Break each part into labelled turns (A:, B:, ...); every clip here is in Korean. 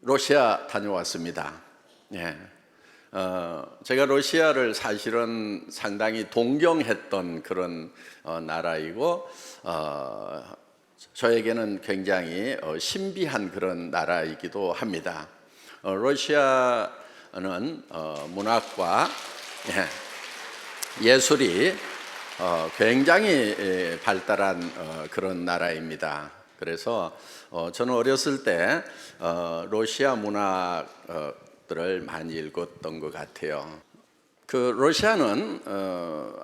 A: 러시아 다녀왔습니다. 예. 제가 러시아를 사실은 상당히 동경했던 그런 나라이고, 저에게는 굉장히 신비한 그런 나라이기도 합니다. 러시아는 문학과 예술이 굉장히 발달한 그런 나라입니다. 그래서 저는 어렸을 때 러시아 문학들을 많이 읽었던 것 같아요. 그 러시아는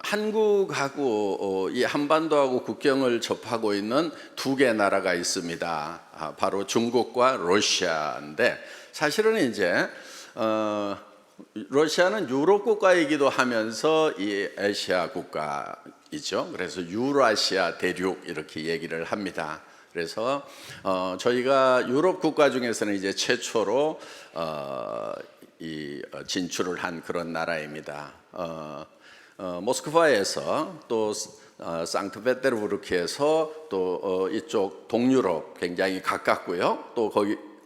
A: 한국하고 이 한반도하고 국경을 접하고 있는 두 개 나라가 있습니다. 바로 중국과 러시아인데, 사실은 이제 러시아는 유럽 국가이기도 하면서 이 아시아 국가이죠. 그래서 유라시아 대륙 이렇게 얘기를 합니다. 그래서 저희가 유럽 국가 중에서는 이제 최초로 진출을 한 그런 나라입니다. 모스크바에서 또 상트페테르부르크에서 또 이쪽 동유럽 굉장히 가깝고요. 또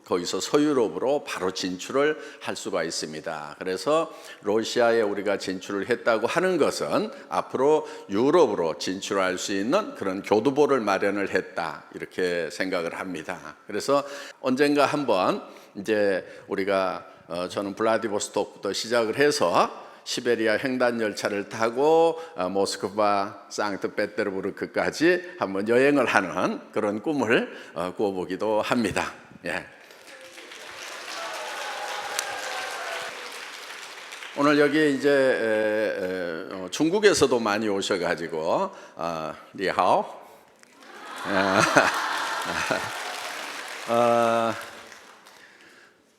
A: 거기서 서유럽으로 바로 진출을 할 수가 있습니다. 그래서 러시아에 우리가 진출을 했다고 하는 것은 앞으로 유럽으로 진출할 수 있는 그런 교두보를 마련을 했다, 이렇게 생각을 합니다. 그래서 언젠가 한번 이제 우리가 저는 블라디보스토크부터 시작을 해서 시베리아 횡단 열차를 타고 모스크바, 상트페테르부르크까지 한번 여행을 하는 그런 꿈을 꾸어보기도 합니다. 예. 오늘 여기 이제 중국에서도 많이 오셔가지고 리하오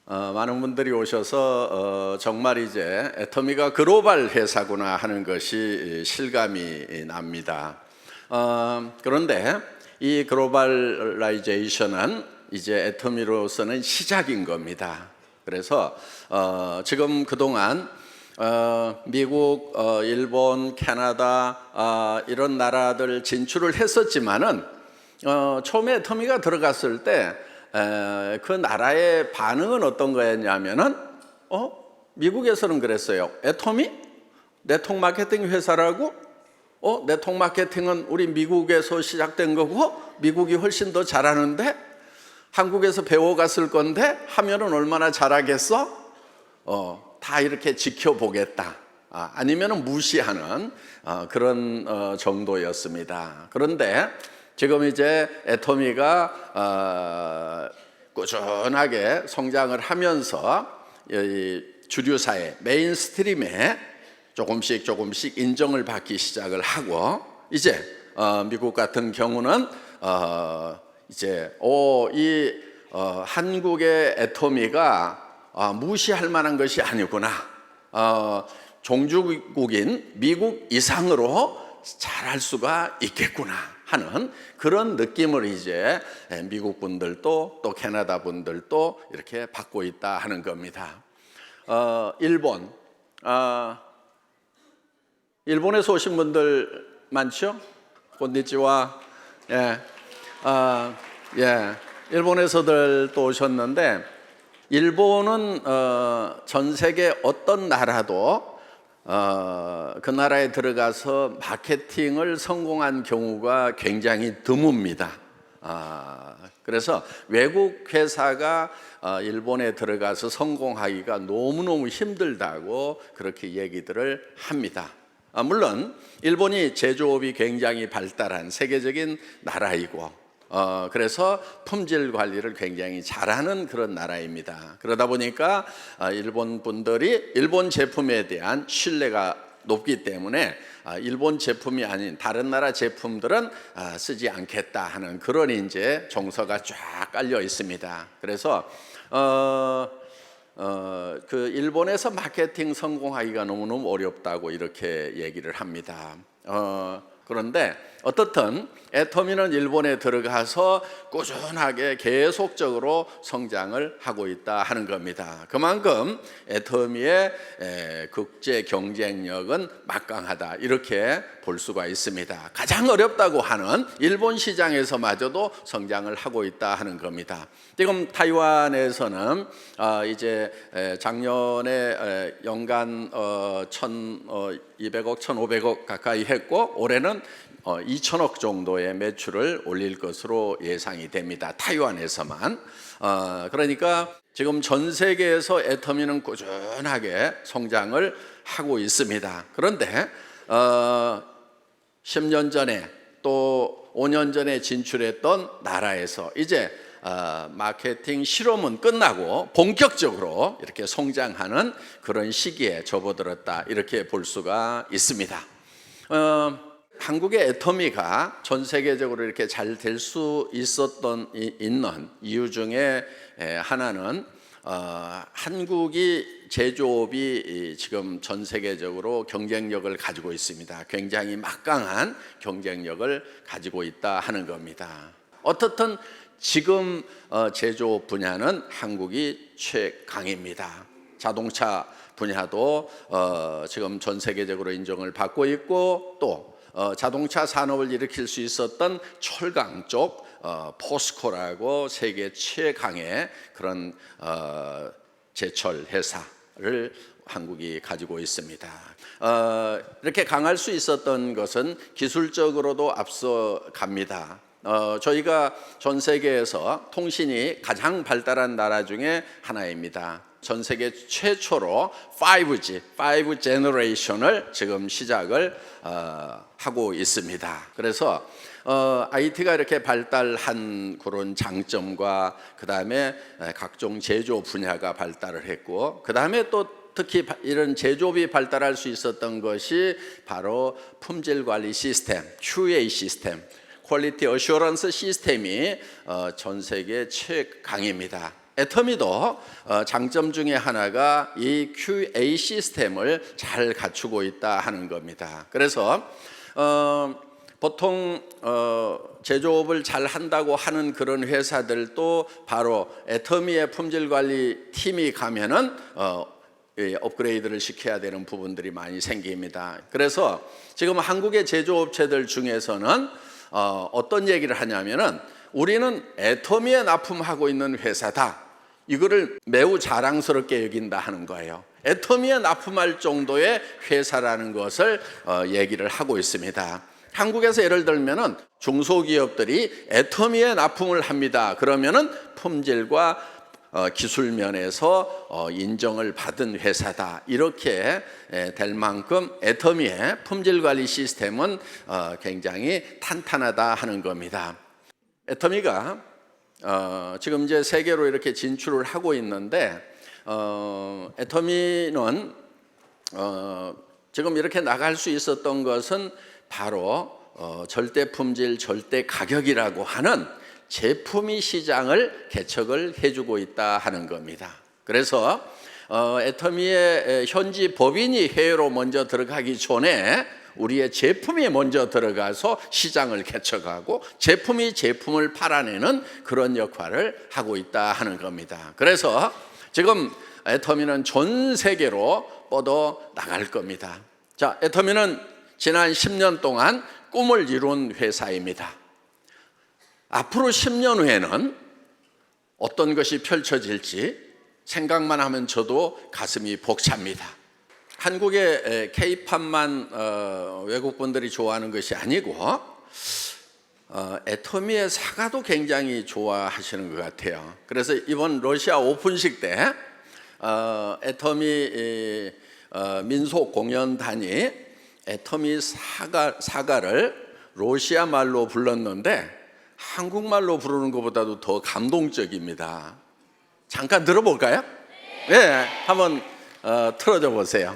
A: 많은 분들이 오셔서 정말 이제 애터미가 글로벌 회사구나 하는 것이 실감이 납니다. 그런데 이 글로벌라이제이션은 이제 애터미로서는 시작인 겁니다. 그래서 지금 그동안 미국, 일본, 캐나다 이런 나라들 진출을 했었지만은 처음에 애터미가 들어갔을 때 그 나라의 반응은 어떤 거였냐면은 미국에서는 그랬어요. 애터미? 네트워크 마케팅 회사라고? 네트워크 마케팅은 우리 미국에서 시작된 거고 미국이 훨씬 더 잘하는데 한국에서 배워갔을 건데 하면은 얼마나 잘하겠어? 다 이렇게 지켜보겠다. 아니면은 무시하는 그런 정도였습니다. 그런데 지금 이제 애터미가 꾸준하게 성장을 하면서 주류사회, 메인스트림에 조금씩 인정을 받기 시작을 하고, 이제 미국 같은 경우는 이제 한국의 애터미가 무시할 만한 것이 아니구나. 종주국인 미국 이상으로 잘할 수가 있겠구나 하는 그런 느낌을 이제 미국 분들도 또 캐나다 분들도 이렇게 받고 있다 하는 겁니다. 일본에서 오신 분들 많죠? 곤니치와. 예. 일본에서들 또 오셨는데, 일본은 전 세계 어떤 나라도 그 나라에 들어가서 마케팅을 성공한 경우가 굉장히 드뭅니다. 그래서 외국 회사가 일본에 들어가서 성공하기가 너무너무 힘들다고 그렇게 얘기들을 합니다. 물론 일본이 제조업이 굉장히 발달한 세계적인 나라이고, 그래서 품질 관리를 굉장히 잘하는 그런 나라입니다. 그러다 보니까 일본 분들이 일본 제품에 대한 신뢰가 높기 때문에 일본 제품이 아닌 다른 나라 제품들은 쓰지 않겠다 하는 그런 이제 정서가 쫙 깔려 있습니다. 그래서 그 일본에서 마케팅 성공하기가 너무너무 어렵다고 이렇게 얘기를 합니다. 그런데 어떻든 애터미는 일본에 들어가서 꾸준하게 계속적으로 성장을 하고 있다 하는 겁니다. 그만큼 애터미의 국제 경쟁력은 막강하다 이렇게 볼 수가 있습니다. 가장 어렵다고 하는 일본 시장에서마저도 성장을 하고 있다 하는 겁니다. 지금 타이완에서는 이제 작년에 연간 1,200억, 1,500억 가까이 했고 올해는 2천억 정도의 매출을 올릴 것으로 예상이 됩니다. 타이완에서만. 그러니까 지금 전 세계에서 애터미는 꾸준하게 성장을 하고 있습니다. 그런데 10년 전에 또 5년 전에 진출했던 나라에서 이제 마케팅 실험은 끝나고 본격적으로 이렇게 성장하는 그런 시기에 접어들었다 이렇게 볼 수가 있습니다. 한국의 애터미가 전 세계적으로 이렇게 잘 될 수 있는 이유 중에 하나는 한국이 제조업이 지금 전 세계적으로 경쟁력을 가지고 있습니다. 굉장히 막강한 경쟁력을 가지고 있다 하는 겁니다. 어떻든 지금 제조업 분야는 한국이 최강입니다. 자동차 분야도 지금 전 세계적으로 인정을 받고 있고 또 자동차 산업을 일으킬 수 있었던 철강 쪽 포스코라고 세계 최강의 그런 제철 회사를 한국이 가지고 있습니다. 이렇게 강할 수 있었던 것은 기술적으로도 앞서갑니다. 저희가 전 세계에서 통신이 가장 발달한 나라 중에 하나입니다. 전 세계 최초로 5G, 5 제너레이션을 지금 시작을 하고 있습니다. 그래서 IT가 이렇게 발달한 그런 장점과 그 다음에 각종 제조 분야가 발달을 했고 그 다음에 또 특히 이런 제조업이 발달할 수 있었던 것이 바로 품질 관리 시스템, QA 시스템, 퀄리티 어슈런스 시스템이 전 세계 최강입니다. 애터미도 장점 중에 하나가 이 QA 시스템을 잘 갖추고 있다 하는 겁니다. 그래서 보통 제조업을 잘 한다고 하는 그런 회사들도 바로 애터미의 품질관리 팀이 가면은 업그레이드를 시켜야 되는 부분들이 많이 생깁니다. 그래서 지금 한국의 제조업체들 중에서는 어떤 얘기를 하냐면은 우리는 애터미에 납품하고 있는 회사다. 이거를 매우 자랑스럽게 여긴다 하는 거예요. 애터미에 납품할 정도의 회사라는 것을 얘기를 하고 있습니다. 한국에서 예를 들면은 중소기업들이 애터미에 납품을 합니다. 그러면은 품질과 기술 면에서 인정을 받은 회사다. 이렇게 될 만큼 애터미의 품질 관리 시스템은 굉장히 탄탄하다 하는 겁니다. 애터미가 지금 이제 세계로 이렇게 진출을 하고 있는데 애터미는 지금 이렇게 나갈 수 있었던 것은 바로 절대 품질, 절대 가격이라고 하는 제품이 시장을 개척을 해주고 있다 하는 겁니다. 그래서 애터미의 현지 법인이 해외로 먼저 들어가기 전에 우리의 제품이 먼저 들어가서 시장을 개척하고 제품이 제품을 팔아내는 그런 역할을 하고 있다 하는 겁니다. 그래서 지금 애터미는 전 세계로 뻗어 나갈 겁니다. 자, 애터미는 지난 10년 동안 꿈을 이룬 회사입니다. 앞으로 10년 후에는 어떤 것이 펼쳐질지 생각만 하면 저도 가슴이 벅찹니다. 한국의 K-팝만 외국분들이 좋아하는 것이 아니고 애터미의 사과도 굉장히 좋아하시는 것 같아요. 그래서 이번 러시아 오픈식 때 애터미 민속 공연단이 애터미 사과를 러시아 말로 불렀는데 한국말로 부르는 것보다도 더 감동적입니다. 잠깐 들어볼까요? 네, 한번 틀어줘 보세요.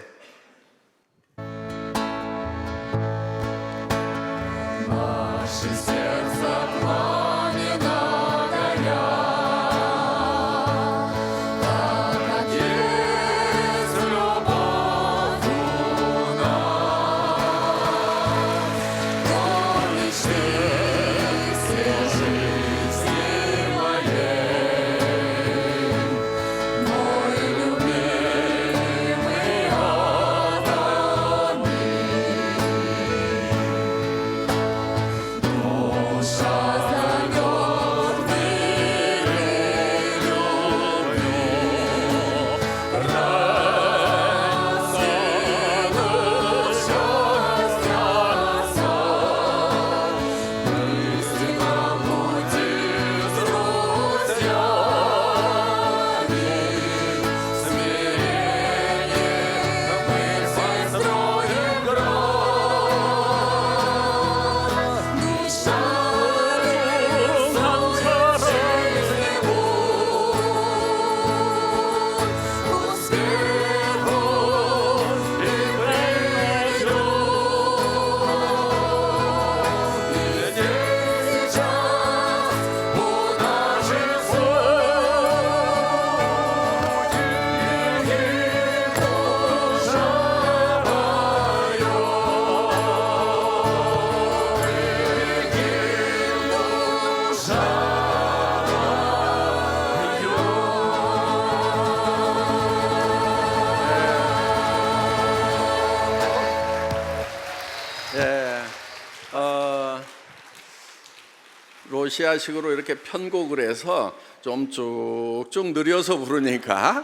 A: 러시아식으로 이렇게 편곡을 해서 좀 쭉쭉 느려서 부르니까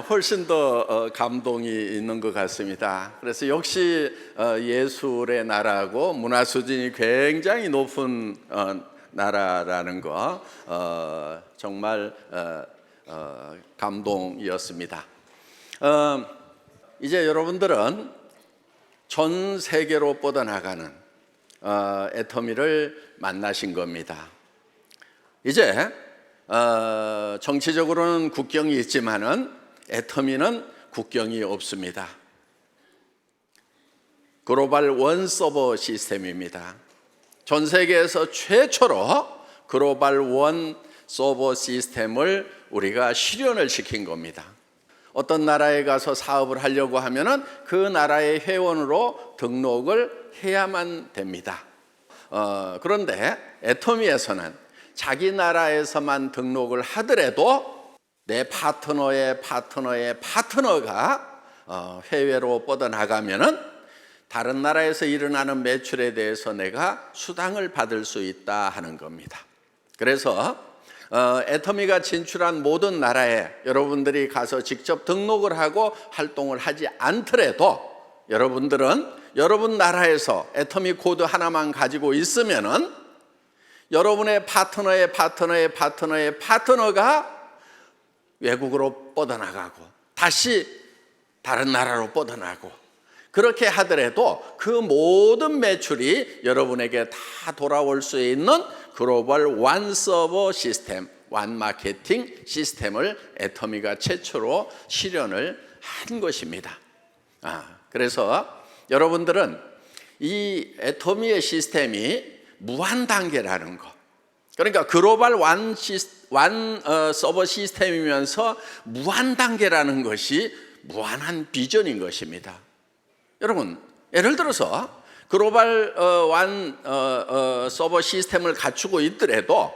A: 훨씬 더 감동이 있는 것 같습니다. 그래서 역시 예술의 나라고 문화 수준이 굉장히 높은 나라라는 거 정말 감동이었습니다. 이제 여러분들은 전 세계로 뻗어나가는 애터미를 만나신 겁니다. 이제 정치적으로는 국경이 있지만은 애터미는 국경이 없습니다. 글로벌 원 서버 시스템입니다. 전 세계에서 최초로 글로벌 원 서버 시스템을 우리가 실현을 시킨 겁니다. 어떤 나라에 가서 사업을 하려고 하면은 그 나라의 회원으로 등록을 해야만 됩니다. 그런데 애터미에서는 자기 나라에서만 등록을 하더라도 내 파트너의 파트너가 해외로 뻗어나가면은 다른 나라에서 일어나는 매출에 대해서 내가 수당을 받을 수 있다 하는 겁니다. 그래서 애터미가 진출한 모든 나라에 여러분들이 가서 직접 등록을 하고 활동을 하지 않더라도 여러분들은 여러분 나라에서 애터미 코드 하나만 가지고 있으면은 여러분의 파트너가 외국으로 뻗어나가고 다시 다른 나라로 뻗어나가고 그렇게 하더라도 그 모든 매출이 여러분에게 다 돌아올 수 있는 글로벌 완 서버 시스템, 완 마케팅 시스템을 애터미가 최초로 실현을 한 것입니다. 그래서 여러분들은 이 애터미의 시스템이 무한 단계라는 거, 그러니까 글로벌 완 서버 시스템이면서 무한 단계라는 것이 무한한 비전인 것입니다. 여러분, 예를 들어서 글로벌 완 서버 시스템을 갖추고 있더라도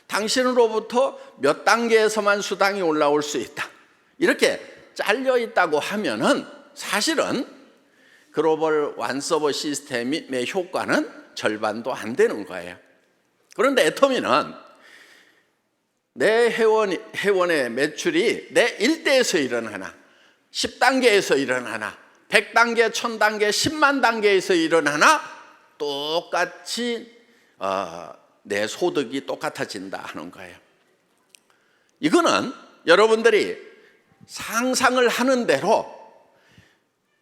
A: 당신으로부터 몇 단계에서만 수당이 올라올 수 있다, 이렇게 잘려 있다고 하면은 사실은 글로벌 완 서버 시스템의 효과는 절반도 안 되는 거예요. 그런데 애터미는 내 회원의 매출이 내 일대에서 일어나나 10단계에서 일어나나 100단계, 1000단계, 10만 단계에서 일어나나 똑같이 내 소득이 똑같아진다 하는 거예요. 이거는 여러분들이 상상을 하는 대로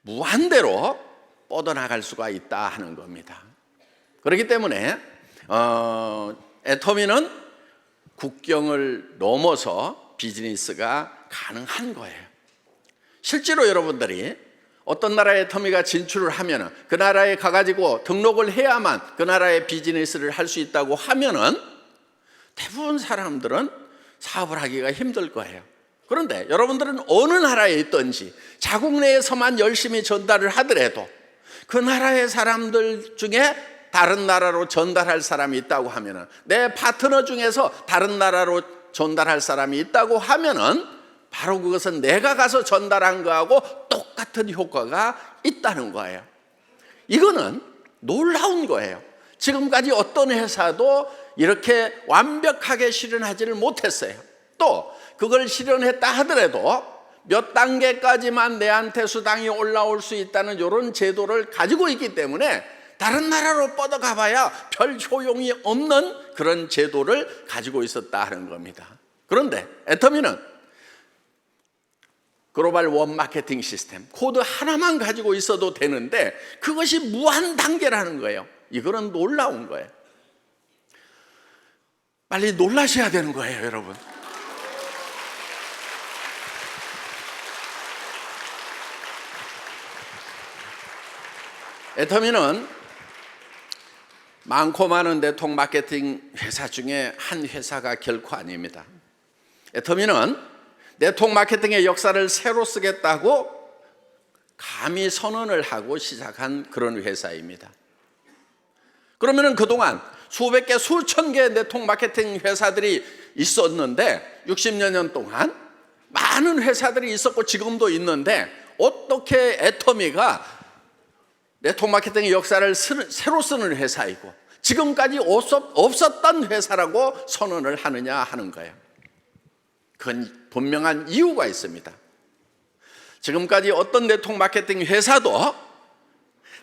A: 무한대로 뻗어나갈 수가 있다 하는 겁니다. 그렇기 때문에 애터미는 국경을 넘어서 비즈니스가 가능한 거예요. 실제로 여러분들이 어떤 나라에 애터미가 진출을 하면은 그 나라에 가가지고 등록을 해야만 그 나라의 비즈니스를 할 수 있다고 하면은 대부분 사람들은 사업을 하기가 힘들 거예요. 그런데 여러분들은 어느 나라에 있든지 자국 내에서만 열심히 전달을 하더라도 그 나라의 사람들 중에 다른 나라로 전달할 사람이 있다고 하면은 내 파트너 중에서 다른 나라로 전달할 사람이 있다고 하면은 바로 그것은 내가 가서 전달한 거하고 똑같은 효과가 있다는 거예요. 이거는 놀라운 거예요. 지금까지 어떤 회사도 이렇게 완벽하게 실현하지를 못했어요. 또 그걸 실현했다 하더라도 몇 단계까지만 내한테 수당이 올라올 수 있다는 이런 제도를 가지고 있기 때문에 다른 나라로 뻗어가 봐야 별 효용이 없는 그런 제도를 가지고 있었다 하는 겁니다. 그런데 애터미는 글로벌 원 마케팅 시스템 코드 하나만 가지고 있어도 되는데 그것이 무한 단계라는 거예요. 이거는 놀라운 거예요. 빨리 놀라셔야 되는 거예요, 여러분. 애터미는 많고 많은 네트워크 마케팅 회사 중에 한 회사가 결코 아닙니다. 애터미는 네트워크 마케팅의 역사를 새로 쓰겠다고 감히 선언을 하고 시작한 그런 회사입니다. 그러면은 그동안 수백 개, 수천 개의 네트워크 마케팅 회사들이 있었는데 60여 년 동안 많은 회사들이 있었고 지금도 있는데 어떻게 애터미가 네트워크 마케팅의 역사를 새로 쓰는 회사이고 지금까지 없었던 회사라고 선언을 하느냐 하는 거예요. 그건 분명한 이유가 있습니다. 지금까지 어떤 네트워크 마케팅 회사도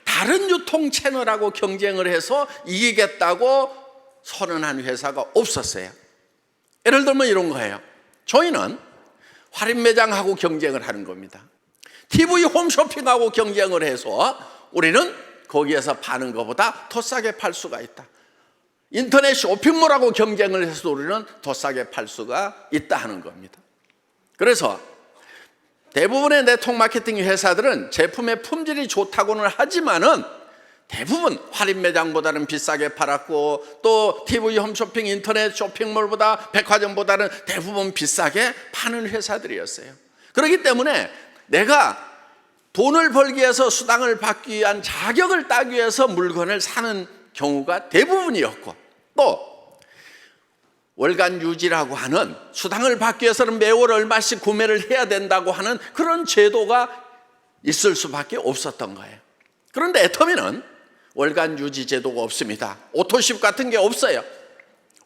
A: 다른 유통 채널하고 경쟁을 해서 이기겠다고 선언한 회사가 없었어요. 예를 들면 이런 거예요. 저희는 할인 매장하고 경쟁을 하는 겁니다. TV 홈쇼핑하고 경쟁을 해서 우리는 거기에서 파는 것보다 더 싸게 팔 수가 있다. 인터넷 쇼핑몰하고 경쟁을 해서 우리는 더 싸게 팔 수가 있다 하는 겁니다. 그래서 대부분의 네트워크 마케팅 회사들은 제품의 품질이 좋다고는 하지만은 대부분 할인 매장보다는 비싸게 팔았고, 또 TV 홈쇼핑, 인터넷 쇼핑몰보다, 백화점보다는 대부분 비싸게 파는 회사들이었어요. 그렇기 때문에 내가 돈을 벌기 위해서, 수당을 받기 위한 자격을 따기 위해서 물건을 사는 경우가 대부분이었고, 또 월간 유지라고 하는, 수당을 받기 위해서는 매월 얼마씩 구매를 해야 된다고 하는 그런 제도가 있을 수밖에 없었던 거예요. 그런데 애터미는 월간 유지 제도가 없습니다. 오토십 같은 게 없어요.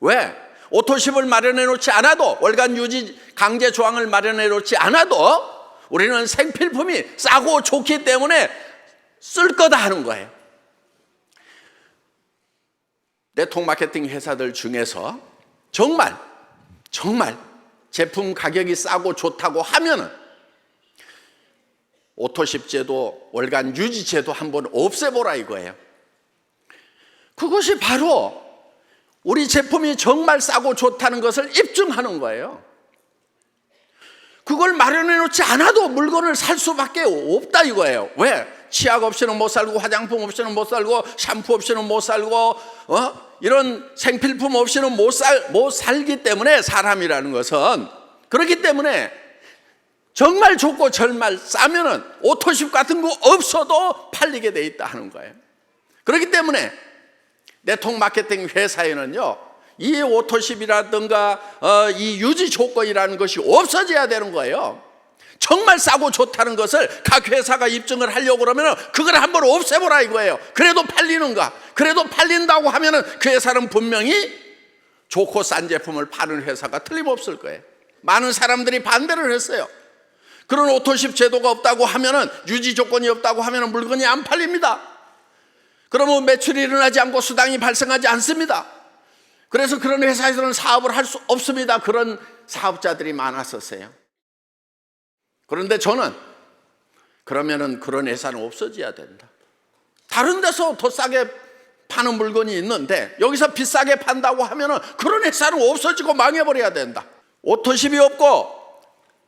A: 왜? 오토십을 마련해 놓지 않아도, 월간 유지 강제 조항을 마련해 놓지 않아도 우리는 생필품이 싸고 좋기 때문에 쓸 거다 하는 거예요. 네트워크 마케팅 회사들 중에서 정말 제품 가격이 싸고 좋다고 하면은 오토십 제도, 월간 유지 제도 한번 없애보라 이거예요. 그것이 바로 우리 제품이 정말 싸고 좋다는 것을 입증하는 거예요. 그걸 마련해 놓지 않아도 물건을 살 수밖에 없다 이거예요. 왜? 치약 없이는 못 살고, 화장품 없이는 못 살고, 샴푸 없이는 못 살고, 이런 생필품 없이는 못 살기 때문에, 사람이라는 것은. 그렇기 때문에 정말 좋고 정말 싸면은 오토십 같은 거 없어도 팔리게 돼 있다 하는 거예요. 그렇기 때문에 네트워크 마케팅 회사에는요, 이 오토십이라든가 이 유지 조건이라는 것이 없어져야 되는 거예요. 정말 싸고 좋다는 것을 각 회사가 입증을 하려고 그러면 그걸 한번 없애보라 이거예요. 그래도 팔리는가? 그래도 팔린다고 하면 그 회사는 분명히 좋고 싼 제품을 파는 회사가 틀림없을 거예요. 많은 사람들이 반대를 했어요. 그런 오토십 제도가 없다고 하면, 유지 조건이 없다고 하면 물건이 안 팔립니다. 그러면 매출이 일어나지 않고 수당이 발생하지 않습니다. 그래서 그런 회사에서는 사업을 할 수 없습니다. 그런 사업자들이 많았었어요. 그런데 저는 그러면은 그런 회사는 없어져야 된다. 다른 데서 더 싸게 파는 물건이 있는데 여기서 비싸게 판다고 하면은 그런 회사는 없어지고 망해버려야 된다. 오토십이 없고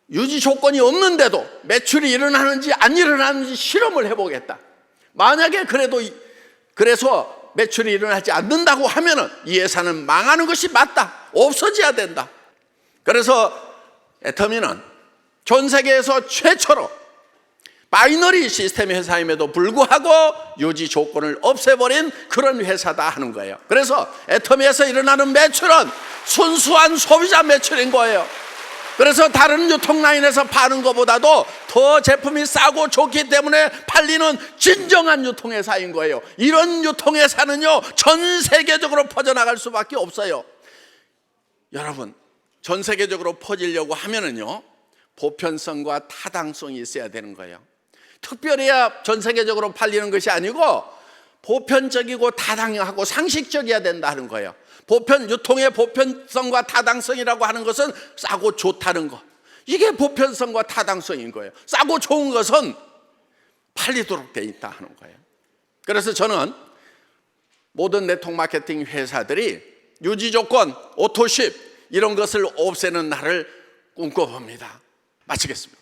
A: 유지 조건이 없는데도 매출이 일어나는지 안 일어나는지 실험을 해보겠다. 만약에 그래서 매출이 일어나지 않는다고 하면은 이 회사는 망하는 것이 맞다. 없어져야 된다. 그래서 애터미는 전 세계에서 최초로 바이너리 시스템 회사임에도 불구하고 유지 조건을 없애버린 그런 회사다 하는 거예요. 그래서 애터미에서 일어나는 매출은 순수한 소비자 매출인 거예요. 그래서 다른 유통라인에서 파는 것보다도 더 제품이 싸고 좋기 때문에 팔리는 진정한 유통회사인 거예요. 이런 유통회사는요, 전 세계적으로 퍼져나갈 수밖에 없어요. 여러분, 전 세계적으로 퍼지려고 하면은요, 보편성과 타당성이 있어야 되는 거예요. 특별해야 전 세계적으로 팔리는 것이 아니고 보편적이고 타당하고 상식적이어야 된다는 거예요. 유통의 보편성과 타당성이라고 하는 것은 싸고 좋다는 것, 이게 보편성과 타당성인 거예요. 싸고 좋은 것은 팔리도록 돼 있다 하는 거예요. 그래서 저는 모든 네트워크 마케팅 회사들이 유지 조건, 오토십 이런 것을 없애는 날을 꿈꿔봅니다. 마치겠습니다.